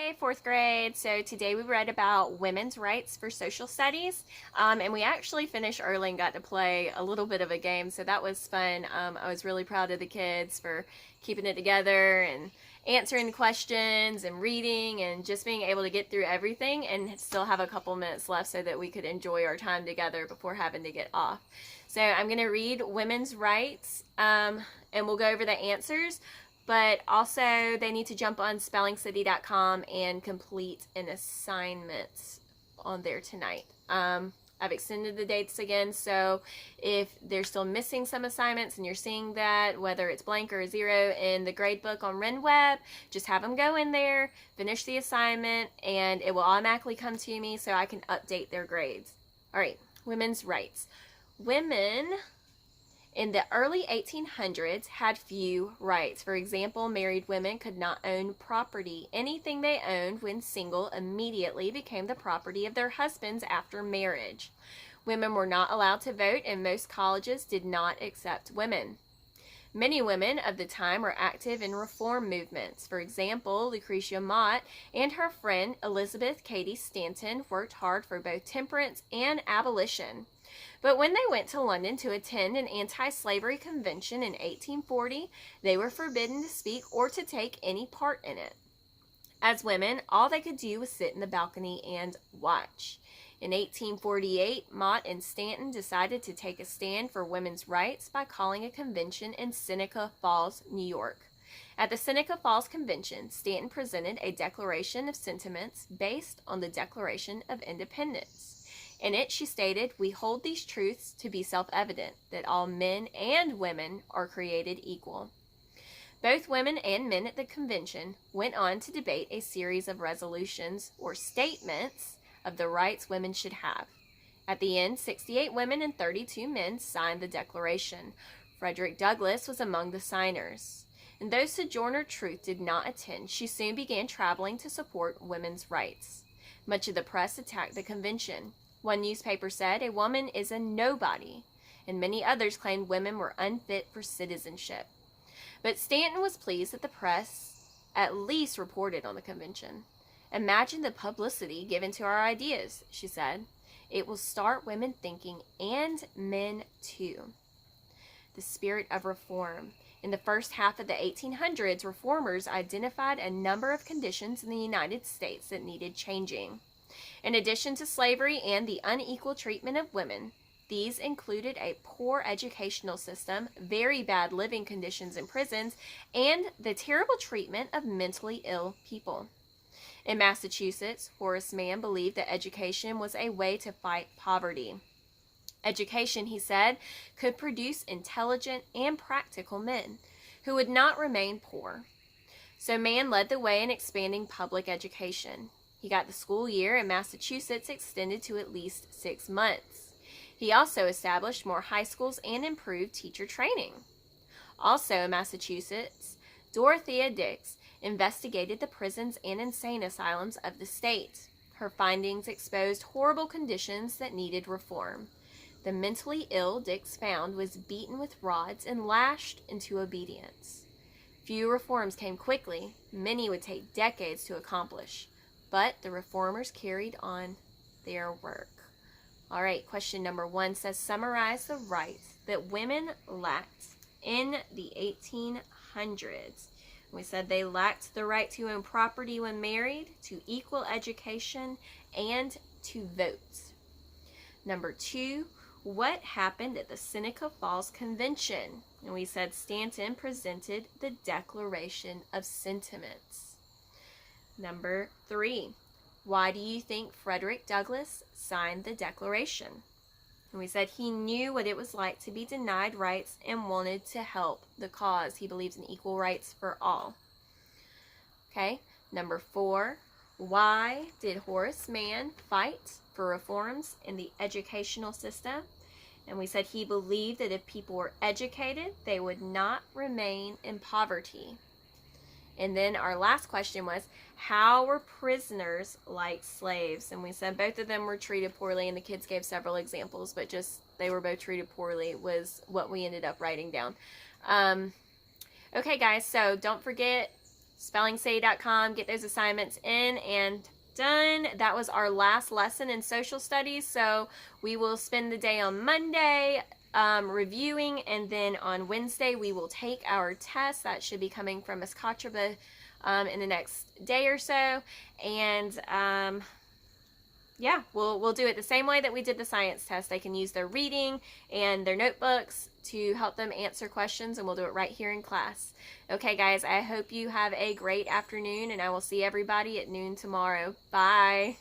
Hey, fourth grade. So today we read about women's rights for social studies. And we actually finished early and got to play a little bit of a game. So that was fun. I was really proud of the kids for keeping it together and answering questions and reading and just being able to get through everything and still have a couple minutes left so that we could enjoy our time together before having to get off. So I'm going to read women's rights and we'll go over the answers. But also, they need to jump on spellingcity.com and complete an assignment on there tonight. I've extended the dates again, so if they're still missing some assignments and you're seeing that, whether it's blank or a 0 in the grade book on RenWeb, just have them go in there, finish the assignment, and it will automatically come to me so I can update their grades. All right, women's rights. Women in the early 1800s had few rights. For example, married women could not own property. Anything they owned when single immediately became the property of their husbands after marriage. Women were not allowed to vote, and most colleges did not accept women. Many women of the time were active in reform movements. For example, Lucretia Mott and her friend Elizabeth Cady Stanton worked hard for both temperance and abolition. But when they went to London to attend an anti-slavery convention in 1840, they were forbidden to speak or to take any part in it. As women, all they could do was sit in the balcony and watch. In 1848, Mott and Stanton decided to take a stand for women's rights by calling a convention in Seneca Falls, New York. At the Seneca Falls Convention, Stanton presented a declaration of sentiments based on the Declaration of Independence. In it, she stated, "We hold these truths to be self-evident, that all men and women are created equal." Both women and men at the convention went on to debate a series of resolutions or statements of the rights women should have. At the end, 68 women and 32 men signed the declaration. Frederick Douglass was among the signers. And though Sojourner Truth did not attend, she soon began traveling to support women's rights. Much of the press attacked the convention. One newspaper said, "A woman is a nobody," and many others claimed women were unfit for citizenship. But Stanton was pleased that the press at least reported on the convention. "Imagine the publicity given to our ideas," she said. "It will start women thinking, and men too." The spirit of reform. In the first half of the 1800s, reformers identified a number of conditions in the United States that needed changing. In addition to slavery and the unequal treatment of women, these included a poor educational system, very bad living conditions in prisons, and the terrible treatment of mentally ill people. In Massachusetts, Horace Mann believed that education was a way to fight poverty. Education, he said, could produce intelligent and practical men who would not remain poor. So Mann led the way in expanding public education. He got the school year in Massachusetts extended to at least 6 months. He also established more high schools and improved teacher training. Also in Massachusetts, Dorothea Dix investigated the prisons and insane asylums of the state. Her findings exposed horrible conditions that needed reform. The mentally ill Dix found was beaten with rods and lashed into obedience. Few reforms came quickly. Many would take decades to accomplish. But the reformers carried on their work. All right, question number 1 says, summarize the rights that women lacked in the 1800s. We said they lacked the right to own property when married, to equal education, and to vote. Number 2, what happened at the Seneca Falls Convention? And we said Stanton presented the Declaration of Sentiments. Number 3, why do you think Frederick Douglass signed the Declaration? And we said he knew what it was like to be denied rights and wanted to help the cause. He believes in equal rights for all. Okay, number 4, why did Horace Mann fight for reforms in the educational system? And we said he believed that if people were educated, they would not remain in poverty. And then our last question was, how were prisoners like slaves? And we said both of them were treated poorly, and the kids gave several examples, but just they were both treated poorly was what we ended up writing down. Okay, guys, so don't forget spellingcity.com, get those assignments in and done. That was our last lesson in social studies. So we will spend the day on Monday reviewing, and then on Wednesday we will take our test. That should be coming from Ms. Kotraba in the next day or so. And yeah, we'll do it the same way that we did the science test. They can use their reading and their notebooks to help them answer questions, and we'll do it right here in class. Okay, guys, I hope you have a great afternoon, and I will see everybody at noon tomorrow. Bye.